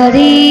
ধৰি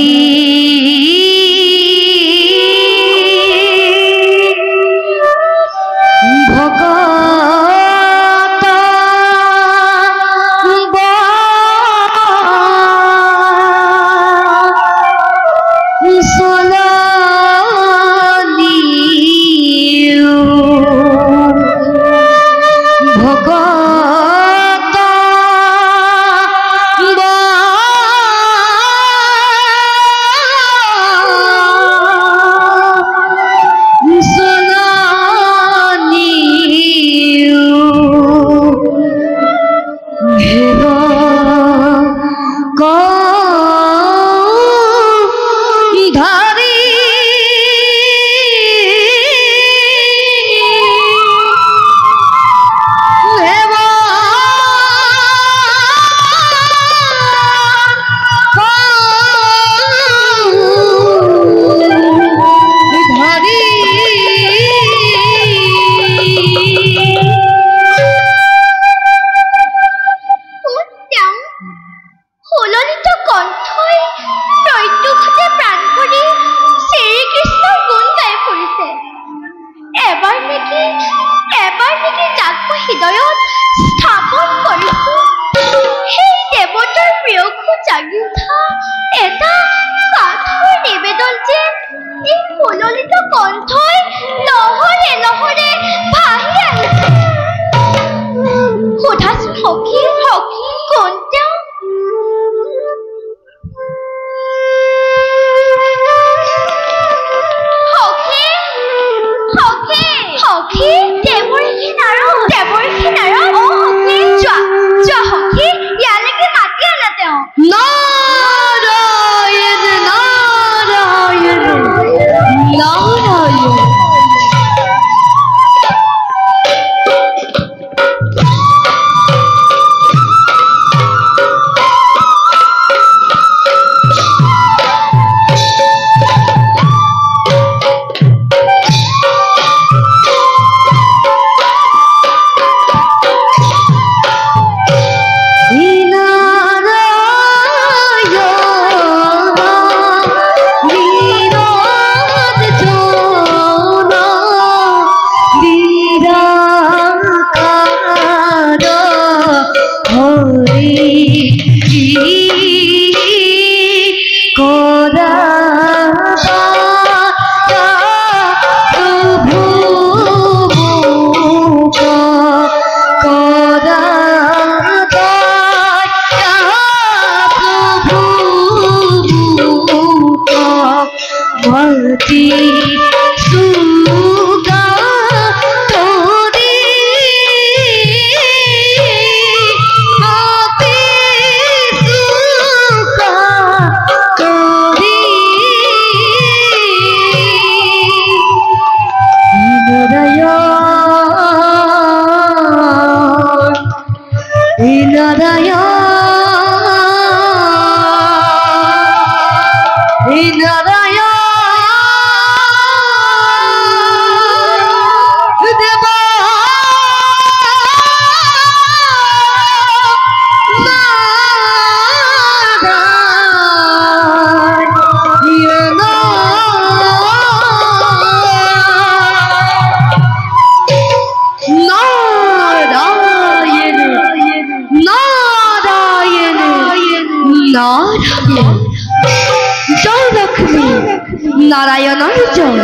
নাৰায়ণৰ জয়।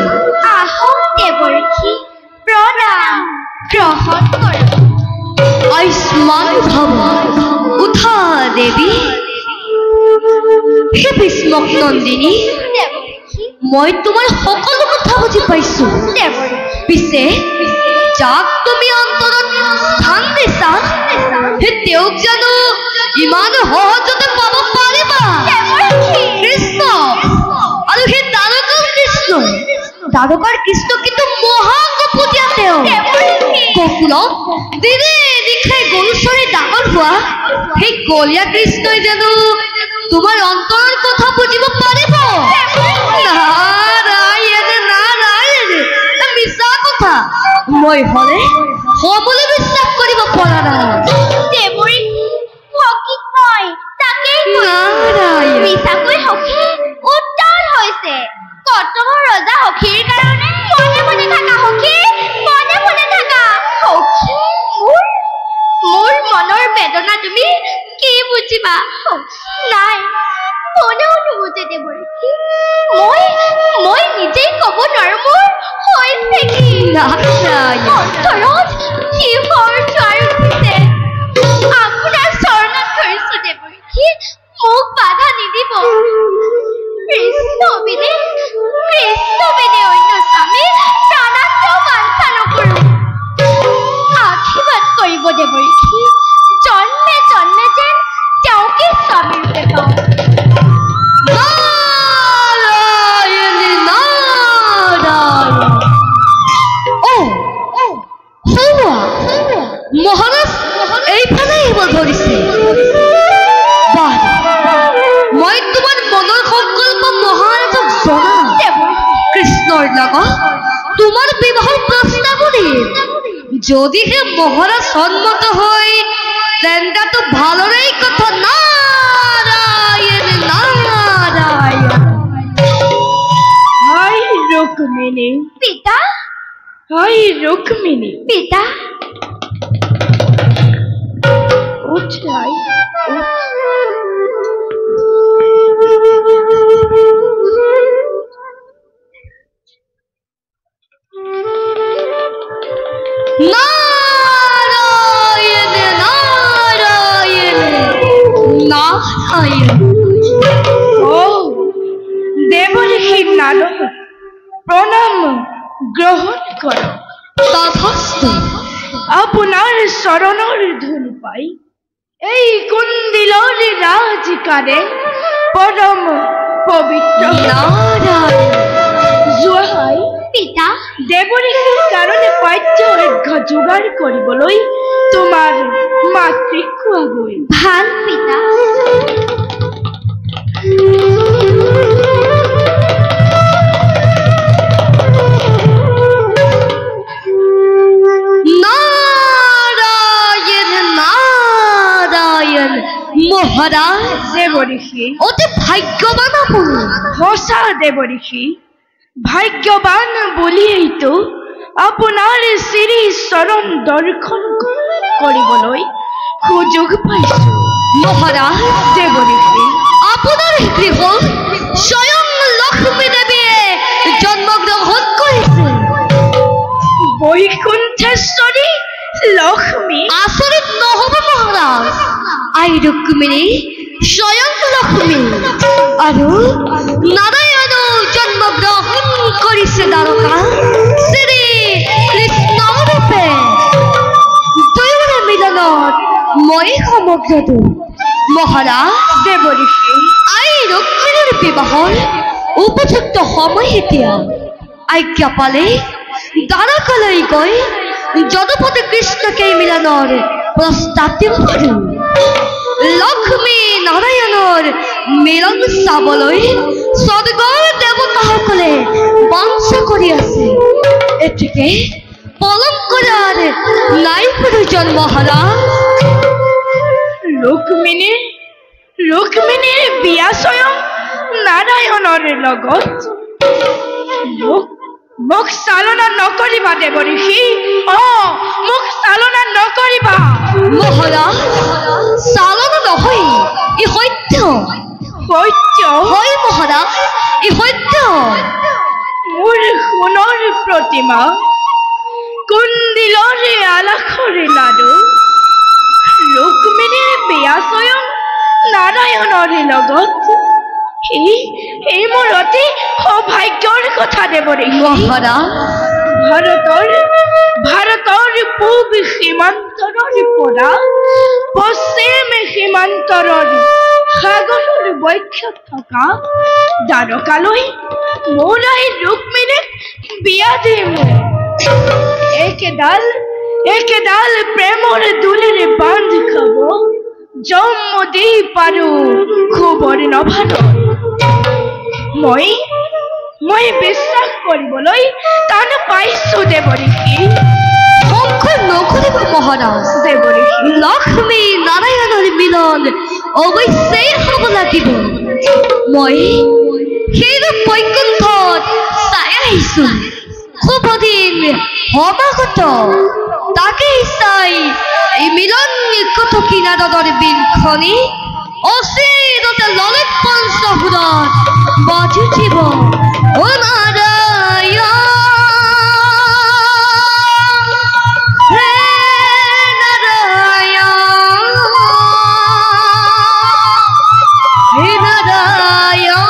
আহক দেৱৰ্ষি, প্ৰণাম গ্ৰহণ কৰক। আয়ুষ্মান ভৱ, উঠা দেৱী। হে ভীষ্মক নন্দিনী, মই তোমাৰ সকলো কথা বুজি পাইছো। পিছে যাক তুমি অন্তৰত স্থান দিছা, হে তেওঁক জানো ইমান সহজতে পাব পাৰিবা? কৃষ্ণ আৰু সেই দ্বাৰকাৰ কৃষ্ণ কিন্তু মহা কপটীয়া। তেওঁ গকুলত দিনে নিশাই গৰু চৰি ডাঙৰ হোৱা সেই কলীয়া কৃষ্ণই জানো তোমাৰ অন্তৰৰ কথা বুজিব পাৰিব? নাৰায়ণ নাৰায়ণ, মিছা কথা। মই হলে সকলোৱে বিশ্বাস কৰিব পৰা নাই। দেৱৰী সখী কয়, তাকেই মিছাকৈ সখী বুজিবা নাই কোনেও নুবুজে দেৱৰক্ষী মই নিজেই ক'ব নোৱাৰো মোৰ হৈছে কি অন্তৰত কিহৰ জোৱাৰ উঠিছে আপোনাৰ চৰণত ধৰিছো দেৱৰক্ষী মোক বাধা নিদিব কৃষ্ণ বিনে অন্য স্বামী প্ৰাণান্তও বাঞ্ছা নকৰো আশীৰ্বাদ কৰিব দেৱৰক্ষী জন্মে জন্মে যেন তেওঁকে স্বামী ৰূপে পাওঁ মহাৰাজ এইফালে আহিব ধৰিছে মই তোমাৰ মনৰ সংকল্প মহাৰাজক জনাম কৃষ্ণৰ লগত তোমাৰ বিবাহৰ প্ৰস্তাৱনী যদিহে মহাৰাজ সন্মত হয় তেন্তেতো ভালৰেই কথা নাৰায়ণ নাৰায়ণ হাই রুক্মিণী পিতা হাই রুক্মিণী পিতা উঠ রাই নারায়ণ নারায়ণ নারায়ণ ও দেবঋষি নারদ প্রণাম গ্রহণ কর তথাস্তু আপনার শরণর ধুল পাই এই কুন্দিলর রাজকারে পরম পবিত্র নারায়ণ জোহাই পিতা দেবঋষিৰ কাৰণে পাঠ্য অৰ্ঘ্য যোগাৰ কৰিবলৈ তোমাৰ মাতৃক কোৱাগৈ ভাল পিতা নাৰায়ণ নাৰায়ণ মহাৰাজ দেবঋষি অতি ভাগ্যবান আপুনি সঁচা দেবঋষি ভাগ্যবান বুলিয়েই তো আপোনাৰ শ্ৰী চৰণ দৰ্শন কৰিবলৈ সুযোগ পাইছো মহাৰাজ দেবঋষি আপোনাৰ গৃহ স্বয়ং লক্ষ্মী দেৱীয়ে জন্মগ্ৰহণ কৰিছে বৈকুণ্ঠেশ্বৰী লক্ষ্মী আচৰিত নহব মহাৰাজ আই ৰুক্মিণী স্বয়ং লক্ষ্মী আৰু নাৰায়ণ জন্মগ্ৰহণ কৰিছে দ্বাৰকা শ্ৰী কৃষ্ণ ৰূপে দুয়োৰে মিলনত মই সমগ্ৰটো মহাৰাজ দেবঋষি আই ৰুক্মিণীৰ বিবাহৰ উপযুক্ত সময় এতিয়া আজ্ঞা পালে দ্বাৰকালৈ গৈ যদুপতি কৃষ্ণকে মিলনৰ প্ৰস্তাৱ দিব পাৰোঁ লক্ষ্মী নাৰায়ণৰ মিলন চাবলৈ স্বৰ্গৰ দেৱতাসকলে বাঞ্ছা কৰি আছে এতেকে পলম কৰাৰ নাই প্ৰয়োজন মহাৰাজ ৰুক্মিণীৰ বিয়া স্বয়ং নাৰায়ণৰ লগত মোক চালনা নকৰিবা দেৱঋষি মোক চালনা নকৰিবা মহাৰাজ চালনা নহয় ই সত্য সত্য হয় মহাৰাজ ই সত্য মোৰ সোণৰ প্ৰতিমা কুন্দিলৰে আলাসৰে লাডু ৰুক্মিণীৰ বিয়া স্বয়ং নাৰায়ণৰ লগত এই মোৰ অতি সৌভাগ্যৰ কথা দেৱঋষি মহাৰাজ ভাৰতৰ পূব সীমান্তৰৰ পৰা পশ্চিম সীমান্তৰ সাগৰৰ বক্ষত থকা দ্বাৰকালৈ মোৰ আই ৰুক্মিণীক বিয়া দিম একেডাল প্ৰেমৰ দোলেৰে বান্ধ খাব জন্ম দি পাৰো খবৰ নভানো মই বিশ্বাস কৰিবলৈ টান পাইছো দেৱঋষি সংশয় নকৰিব মহাৰাজ দেৱঋষি লক্ষ্মী নাৰায়ণৰ মিলন অৱশ্যেই হ'ব লাগিব মই সেই বৈকুণ্ঠত চাই আহিছো শুভ দিন সমাগত তাকেই চাই এই মিলন কথকি নাৰদৰ বিলখনি অসীদতে ললিত পঞ্চহুরত বাজিছিব ও নারায়ণ হে নারায়ণ হে নারায়ণ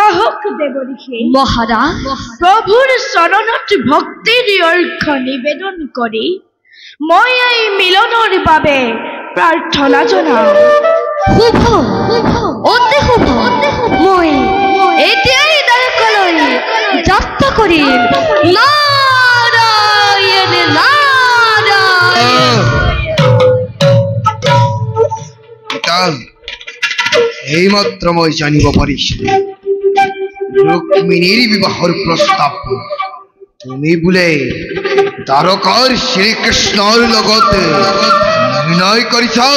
আহক দেবরিষে মহারাজ প্রভুর শরণত ভক্তির অর্ঘ নিবেদন করি মই এই মিলনৰ বাবে প্ৰাৰ্থনা জনাও। শুভ অতি শুভ মই এতিয়াই দ্বাৰকলৈ যাত্ৰা কৰিম। নাৰায়ণ নাৰায়ণ। এইমাত্ৰ মই জানিব পাৰিছো ৰুক্মিণীৰ বিবাহৰ প্ৰস্তাৱ তুমি বোলে দ্বাৰকাৰ শ্ৰীকৃষ্ণৰ লগত নিৰ্ণয় কৰিছা।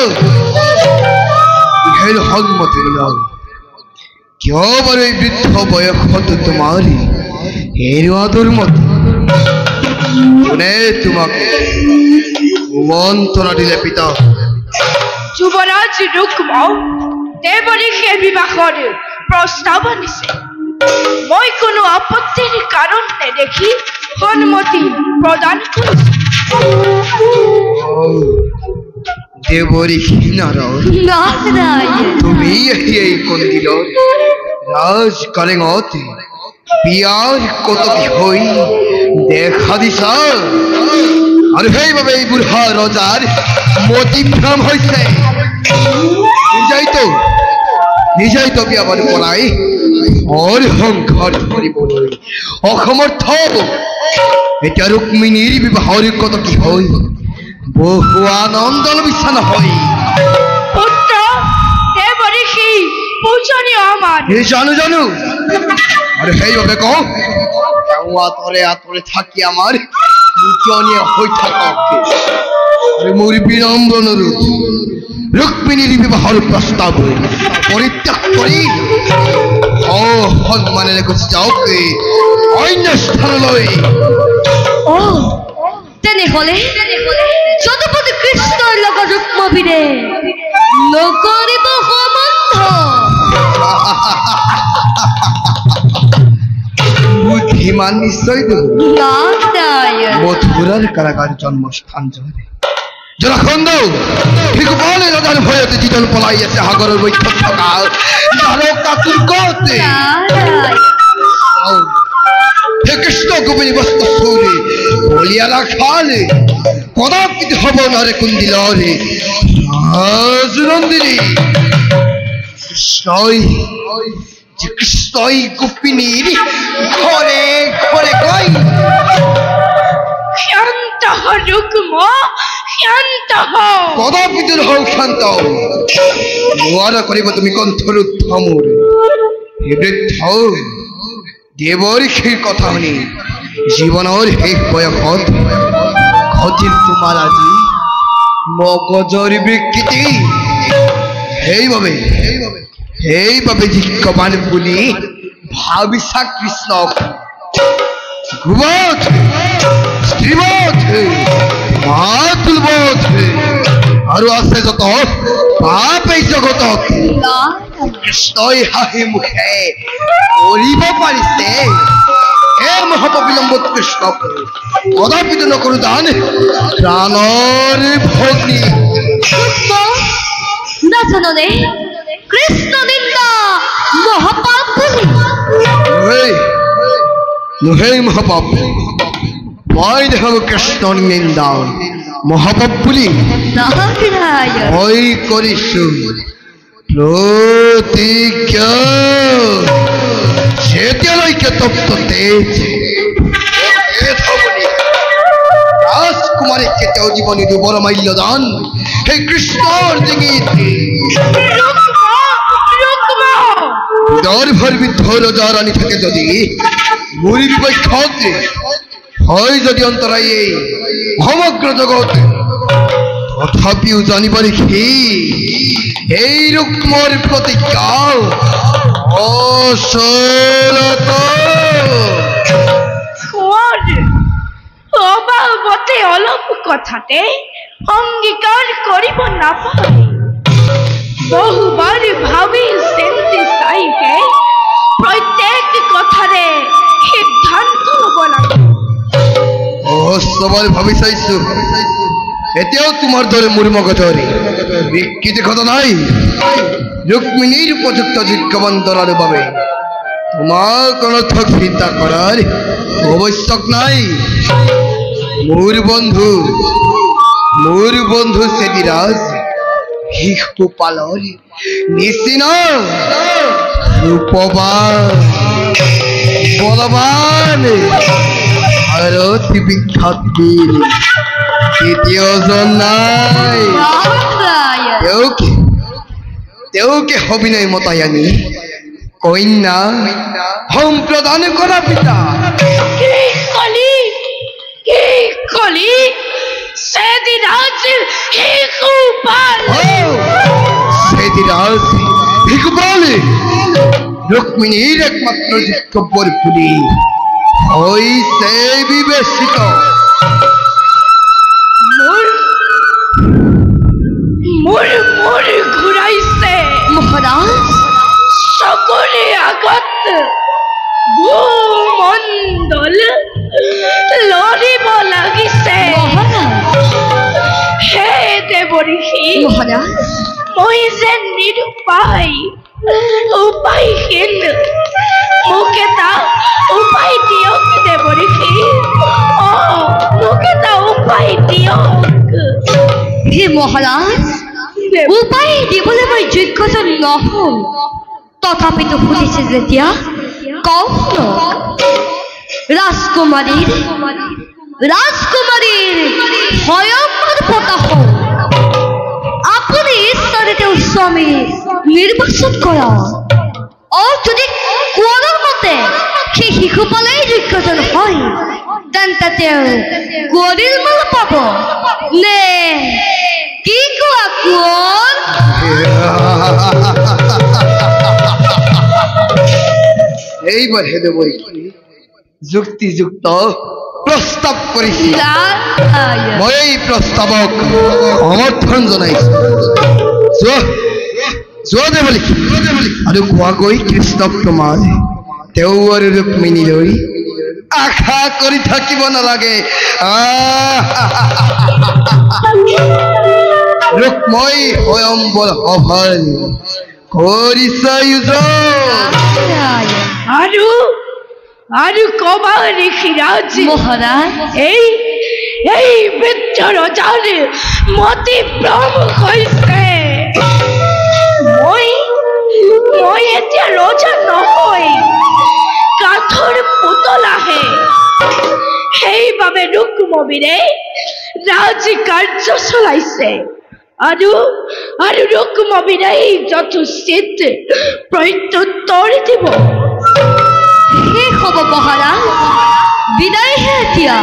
কিহেৰ সন্মতি লয় কিয় বাৰু এই বৃদ্ধ বয়সত তোমাৰ হেৰুৱাটোৰ মতে কোনে তোমাক মন্ত্ৰণা দিলে পিতা? যুৱৰাজ ৰুক্ম দেৱৰিষে বিবাহৰ প্ৰস্তাৱ আনিছে। মই কোনো আপত্তিৰ কাৰণ নেদেখি সন্মতি প্ৰদান কৰিছো। দেৱৰিষি নাৰায়ণ নাৰায়ণ তুমি এই কন্দিলৰ ৰাজ কাৰেঙত বিয়াৰ কটকী হৈ দেখা দিছা আৰু সেইবাবে এই বুঢ়া ৰজাৰ মতিভ্ৰম হৈছে। নিজেইতো বিয়া বাৰু পলাই ঘৰ সংসাৰ ধৰিবলৈ অসমৰ্থ। এতিয়া ৰুক্মিণীৰ বিবাহৰ কটকী হৈ বহু আনন্দৰ বিছা নহয়। পুত্ৰ দেৱৰিষি পূজনীয় আমাৰ জানো আৰু সেইবাবে কওঁ তেওঁ আঁতৰে আঁতৰে থাকি আমাৰ পূজনীয় হৈ থাকক আৰু মোৰ বিনম্ৰ অনুৰোধ ৰুক্মিণীৰ বিবাহৰ প্ৰস্তাৱ পৰিত্যাগ কৰি সন্মানেৰে গুচি যাওক অন্য স্থানলৈ। তেনেহলে যদুপতি কৃষ্ণৰ লগত ৰুক্মবীৰে নকৰিব সম্বন্ধ। বুদ্ধিমান নিশ্চয় নারায়ণ মথুরার কারাগার জন্মস্থান জয় জলাখণ্ড ঠিক বলে রাজার ভয়তে জিতল পলাই আছে সাগরের বৈঠক থকা দ্বাৰকাতুৰ গতে হে কৃষ্ণ গোপিনী বস্ত চৌরে বলিয়ালা খালে কদাপিত হব নরে কুন্দিলরে রাজনন্দিনী কৃষ্ণই গোপিনীর ঘরে ঘরে গৈ শান্ত হ ৰুক্ম শান্ত হ। কদাপিত হও শান্ত নোৱাৰা কৰিব তুমি কণ্ঠৰুদ্ধ মোৰ। হে বৃদ্ধ দেৱৰিষিৰ কথা শুনি জীৱনৰ শেষ বয়সত ঘটিল তোমাৰ আজি মগজৰ বিকৃতি। সেইবাবে জিজ্ঞাবান বুলি ভাবিছা কৃষ্ণক গুবধ স্ত্ৰীবধ মাতুলবধ আৰু আছে যত পাপ এই জগতত কৃষ্ণই হাঁহি মুখে কৰিব পাৰিছে। হে মহাপবিলম্ব কৃষ্ণক কদাপিত নকৰো দান প্ৰাণৰ ভগ্নী। নাজাননে কৃষ্ণ নিন্দা মহাপাপ বুলি। নহয় মহাপাপ মই দেখাব কৃষ্ণৰ নিন্দা মহাপাপ বুলি নাৰায়ণ মই কৰিছো প্ৰতিজ্ঞা যেতিয়ালৈকে তপ্ত তেজ ৰাজকুমাৰী কেতিয়াও জীবনী দুবৰ মাল্যদান সেই কৃষ্ণৰ ডিঙিত দৰভৰ বৃদ্ধ ৰজা ৰাণী থাকে যদি মোৰ বিপক্ষত হয় যদি অন্তৰায় এই সমগ্ৰ জগত তথাপিও জানিব দেখি এই ৰুক্মৰ প্ৰতিজ্ঞা অচলত অবাবতে অলপ কথাতে অঙ্গীকার করিব না পাই বহুবার ভাবি চিন্তি চাইকে প্রত্যেক কথারে সিদ্ধান্ত লব লাগে সবাই ভাবি চাইছো এতিয়াও তোমাৰ দৰে মোৰ মগজৰে বিকৃতি ঘটা নাই ৰুক্মিণীৰ উপযুক্ত যোগ্যৱান দৰাৰ বাবে তোমাক অনৰ্থক চিন্তা কৰাৰ আৱশ্যক নাই মোৰ বন্ধু চেদিৰাজ শিশুপালৰ নিচিনা ৰূপৱান বলৱান আৰু অতি বিখ্যাত বীৰ দ্বিতীয়জন নাই তেওঁকে সবিনয় মতাই আনি কন্যা সম্প্ৰদান কৰা পিতা ৰুক্মিণীৰ একমাত্ৰ যোগ্যবৰ বুলি হৈছে বিবেচিত মোৰ ঘূৰাইছে মহাৰাজ সকলে আগত ভূমণ্ডল লৰিব লাগিছে হে দেৱঋষি মহাৰাজ মই যে উপায়হীন মোক এটা উপায় দিয়ক দেৱঋষি মোক এটা উপায় দিয়ক হে মহাৰাজ উপায় দিবলৈ মই যোগ্যজন নহওঁ তথাপিতো শুনিছে যেতিয়া কওঁ ৰাজকুমাৰীৰ ভয়ংকৰ পতা হওঁ আপুনি ইচ্ছাৰে তেওঁৰ স্বামী নিৰ্বাচন কৰা যদি কোৱাৰ মতে সেই শিশুপালেই যোগ্যজন হয় তেন্তে তেওঁ কোঁৱৰীৰ মাল পাব নে কি কোৱা কোন এইবাৰ হে দেৱঋষি যুক্তিযুক্ত প্ৰস্তাৱ কৰিছিল মই এই প্ৰস্তাৱক সমৰ্থন জনাইছো যোৱা দেৱঋষি আৰু কোৱাকৈ কৃষ্ণক তোমাৰ তেওঁ আৰু ৰুক্মিণীলৈ আশা কৰি থাকিব নালাগে ৰুক্মই স্বয়ম্বৰ সভাৰ কৰিছে আৰু কবা ঋষিৰাজ মহাৰাজ এই বৃদ্ধ ৰজাৰ মতি ভ্ৰম হৈছে মই এতিয়া ৰজা নহয় কাঠৰ পুতলাহে সেইবাবে ৰুক্মবীৰে ৰাজকাৰ্য চলাইছে আৰু ৰুক্মবীৰে যথোচিত প্ৰত্যুত্তৰ দিব শেষ হ'ব মহাৰাজ বিদায়হে এতিয়া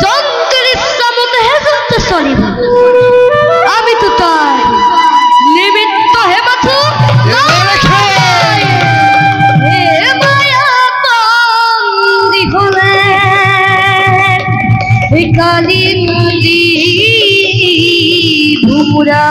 যন্ত্ৰৰ ইচ্ছামতেহে যন্ত্ৰ চলিব আমিতো তাৰ নিমিত্তহে মাথো কালি ভুমুৰা